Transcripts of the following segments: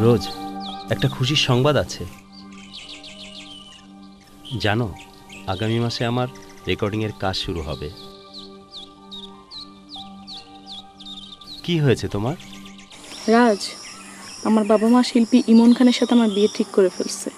রোজ একটা খুশির সংবাদ আছে জানো, আগামী মাসে আমার রেকর্ডিংয়ের কাজ শুরু হবে। কি হয়েছে তোমার? রাজ, আমার বাবা মা শিল্পী ইমন খানের সাথে আমার বিয়ে ঠিক করে ফেলছে।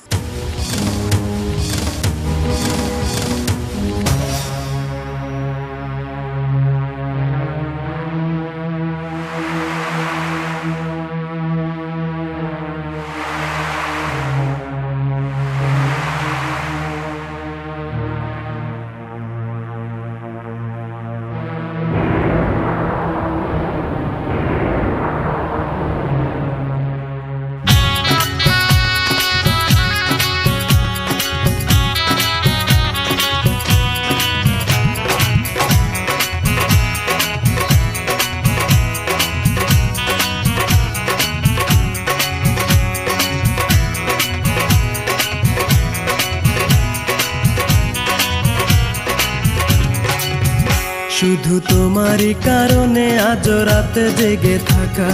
শুধু তোমারই কারণে আজ রাতে জেগে থাকা,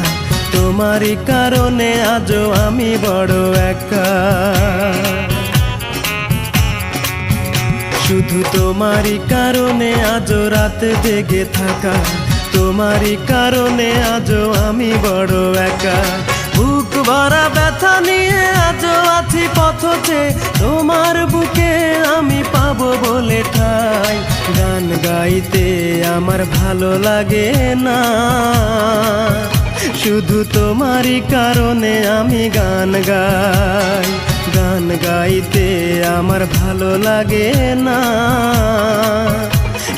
তোমারই কারণে আজও আমি বড় একা। শুধু তোমারই কারণে আজ রাতে জেগে থাকা, তোমারই কারণে আজও আমি বড় একা। বুক ভরা ব্যথা নিয়ে আজও আছি পথে, তোমার বুকে আমি পাবো বলে ঠাই। গান গাইতে আমার ভালো লাগে না, শুধু তোমারই কারণে আমি গান গাই। গান গাইতে আমার ভালো লাগে না,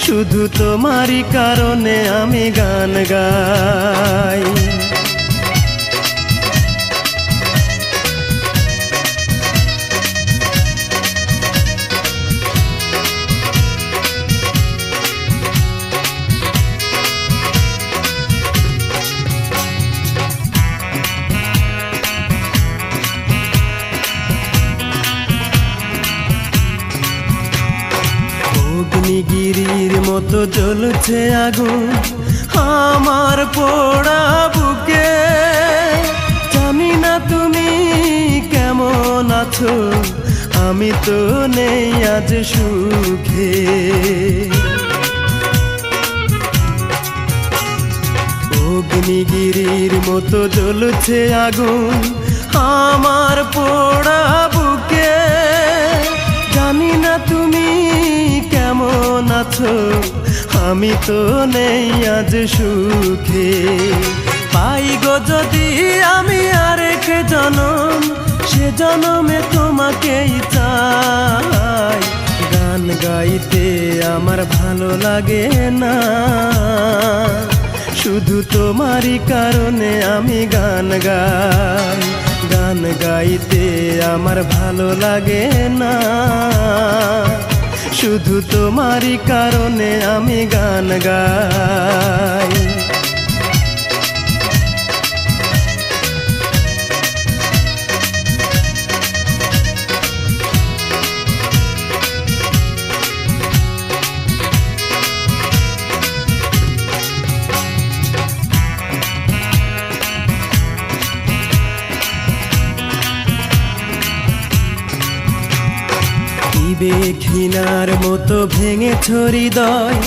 শুধু তোমারই কারণে আমি গান গাই। অগ্নিগিরির মতো জ্বলছে আগুন আমার পোড়া বুকে। জানি না তুমি কেমন আছো, আমি তো নেই আজ সুখে। অগ্নিগিরির মতো জ্বলছে আগুন আমার পোড়া বুকে। জানি না তুমি কেমন আছো, আমি তো নেই আজ সুখে। পাই গো যদি আমি আরেক জনম, সে জনমে তোমাকেই চাই। গান গাইতে আমার ভালো লাগে না, শুধু তোমারই কারণে আমি গান গাই। গান গাইতে আমার ভালো লাগে না, শুধু তোমারই কারণে আমি গান গাই। ঘৃণার মতো ভেঙেছ হৃদয়,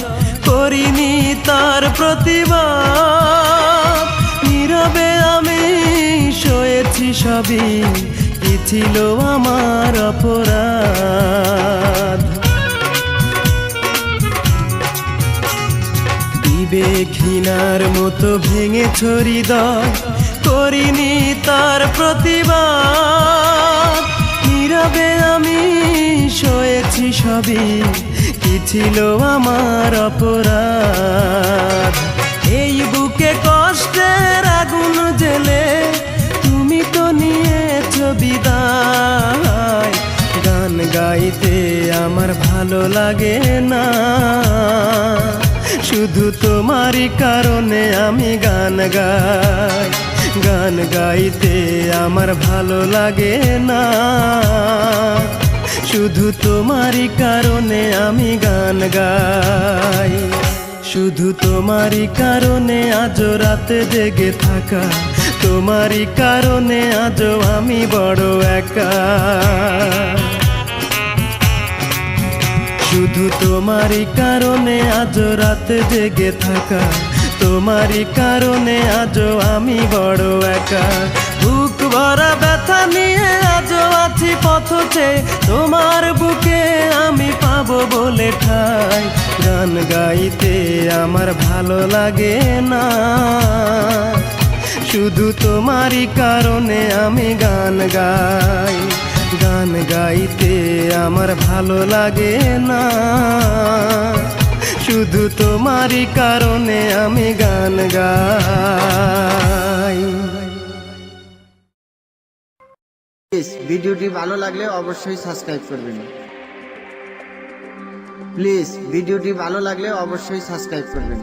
করিনি তার প্রতিবাদ। নীরবে আমি সয়েছি সবই, কি ছিল আমার অপরাধ। ঘৃণার মতো ভেঙেছ হৃদয়, করিনি তার প্রতিবাদ। নীরবে আমি সয়েছি সবই, কি ছিল আমার অপরাধ। এই বুকে কষ্টের আগুন জেলে তুমি তো নিয়েছ বিদায়। গান গাইতে আমার ভালো লাগে না, শুধু তোমারই কারণে আমি গান গাই। গান গাইতে আমার ভালো লাগে না, শুধু তোমারই কারণে আমি গান গাই। শুধু তোমারই কারণে আজ রাতে জেগে থাকা, তোমারই কারণে আজও আমি বড় একা। শুধু তোমারই কারণে আজও রাত জেগে থাকা, তোমারই কারণে আজও আমি বড় একা। বুক ভরা ব্যথা নিয়ে আজও আছি পথ চেয়ে, তোমার বুকে আমি পাবো বলে ঠাই। গান গাইতে আমার ভালো লাগে না, শুধু তোমারই কারণে আমি গান গাই। গান গাইতে আমার ভালো লাগে না, শুধু তোমারই কারণে আমি গান গাই। প্লিজ ভিডিওটি ভালো লাগলে অবশ্যই সাবস্ক্রাইব করবেন। প্লিজ ভিডিওটি ভালো লাগলে অবশ্যই সাবস্ক্রাইব করবেন।